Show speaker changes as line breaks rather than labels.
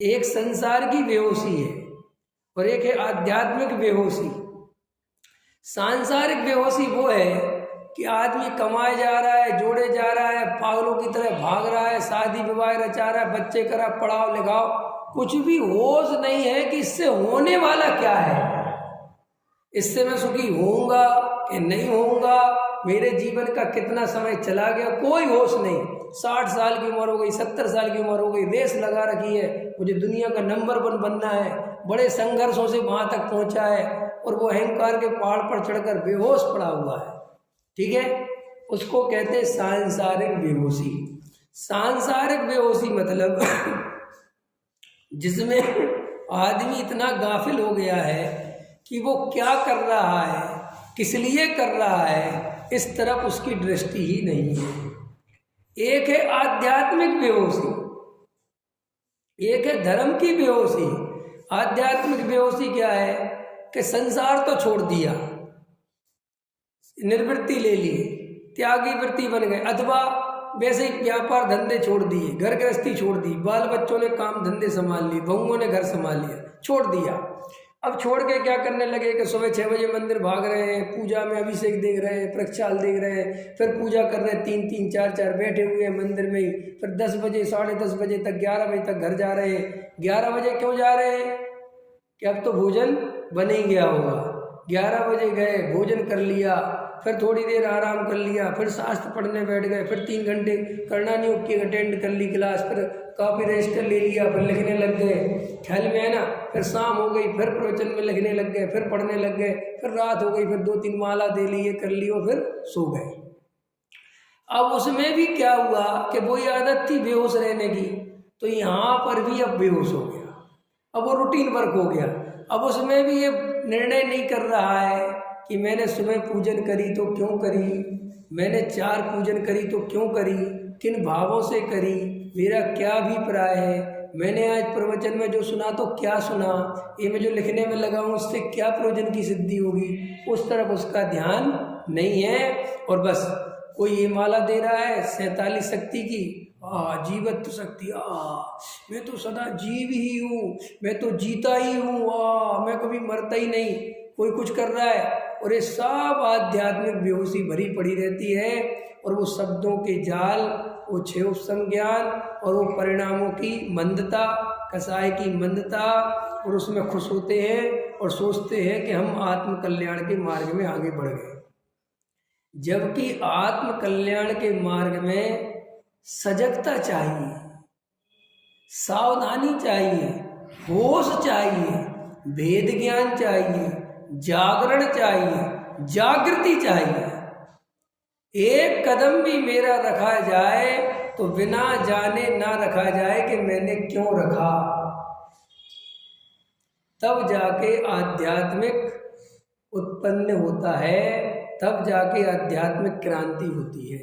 एक संसार की बेहोशी है और एक है आध्यात्मिक बेहोशी। सांसारिक बेहोशी वो है कि आदमी कमाए जा रहा है, जोड़े जा रहा है, पागलों की तरह भाग रहा है, शादी विवाह रचा रहा है, बच्चे करा, पढ़ाओ लिखाओ, कुछ भी होश नहीं है कि इससे होने वाला क्या है, इससे मैं सुखी होऊंगा कि नहीं होऊंगा, मेरे जीवन का कितना समय चला गया, कोई होश नहीं। 60 साल की उम्र हो गई, 70 साल की उम्र हो गई, रेस लगा रखी है, मुझे दुनिया का नंबर 1 बनना है, बड़े संघर्षों से वहां तक पहुंचा है और वो अहंकार के पहाड़ पर चढ़कर बेहोश पड़ा हुआ है। ठीक है, उसको कहते हैं सांसारिक बेहोशी। सांसारिक बेहोशी मतलब जिसमें आदमी इतना गाफिल हो गया है कि वो क्या कर रहा है, किस लिए कर रहा है, इस तरफ उसकी दृष्टि ही नहीं है। एक है आध्यात्मिक बेहोशी, एक है धर्म की बेहोशी। आध्यात्मिक बेहोशी क्या है कि संसार तो छोड़ दिया, निर्वृत्ति ले ली, त्यागी वृत्ति बन गए, अथवा वैसे ही व्यापार धंधे छोड़ दिए, घर गृहस्थी छोड़ दी, बाल बच्चों ने काम धंधे संभाल लिए, बहुओं ने घर संभाल लिया, छोड़ दिया। अब छोड़ के क्या करने लगे कि सुबह 6 बजे मंदिर भाग रहे हैं, पूजा में अभिषेक देख रहे हैं, प्रक्षाल देख रहे हैं, फिर पूजा कर रहे हैं, 3-3 4-4 बैठे हुए हैं मंदिर में ही, फिर 10 बजे 10:30 बजे तक 11 बजे तक घर जा रहे हैं। 11 बजे क्यों जा रहे हैं कि अब तो भोजन बन ही गया होगा। 11 बजे गए, भोजन कर लिया, फिर थोड़ी देर आराम कर लिया, फिर शास्त्र पढ़ने बैठ गए, फिर 3 घंटे कर्णानियोग की अटेंड कर ली क्लास, फिर कॉपी रजिस्टर ले लिया, फिर लिखने लग गए, ख्याल में है ना, फिर शाम हो गई, फिर प्रवचन में लिखने लग गए, फिर पढ़ने लग गए, फिर रात हो गई, फिर 2-3 माला दे ली, ये कर ली और फिर सो गए। अब उसमें भी क्या हुआ कि वही आदत थी बेहोश रहने की, तो यहाँ पर भी अब बेहोश हो गया, अब वो रूटीन वर्क हो गया। अब उसमें भी ये निर्णय नहीं कर रहा है कि मैंने सुबह पूजन करी तो क्यों करी, मैंने 4 पूजन करी तो क्यों करी, किन भावों से करी, मेरा क्या अभिप्राय है, मैंने आज प्रवचन में जो सुना तो क्या सुना, ये मैं जो लिखने में लगा हूँ उससे क्या प्रयोजन की सिद्धि होगी, उस तरफ उसका ध्यान नहीं है। और बस कोई ये माला दे रहा है 47 शक्ति की, जीवत्व शक्ति, मैं तो सदा जीव ही हूँ, मैं तो जीता ही हूँ, मैं कभी मरता ही नहीं, कोई कुछ कर रहा है, और ये सब आध्यात्मिक बेहोशी भरी पड़ी रहती है। और वो शब्दों के जाल, वो 6 उपसम ज्ञान और वो परिणामों की मंदता, कसाय की मंदता, और उसमें खुश होते हैं और सोचते हैं कि हम आत्म कल्याण के मार्ग में आगे बढ़ गए, जबकि आत्म कल्याण के मार्ग में सजगता चाहिए, सावधानी चाहिए, होश चाहिए, भेद ज्ञान चाहिए, जागरण चाहिए, जागृति चाहिए। एक कदम भी मेरा रखा जाए तो बिना जाने ना रखा जाए कि मैंने क्यों रखा, तब जाके आध्यात्मिक उत्पन्न होता है, तब जाके आध्यात्मिक क्रांति होती है।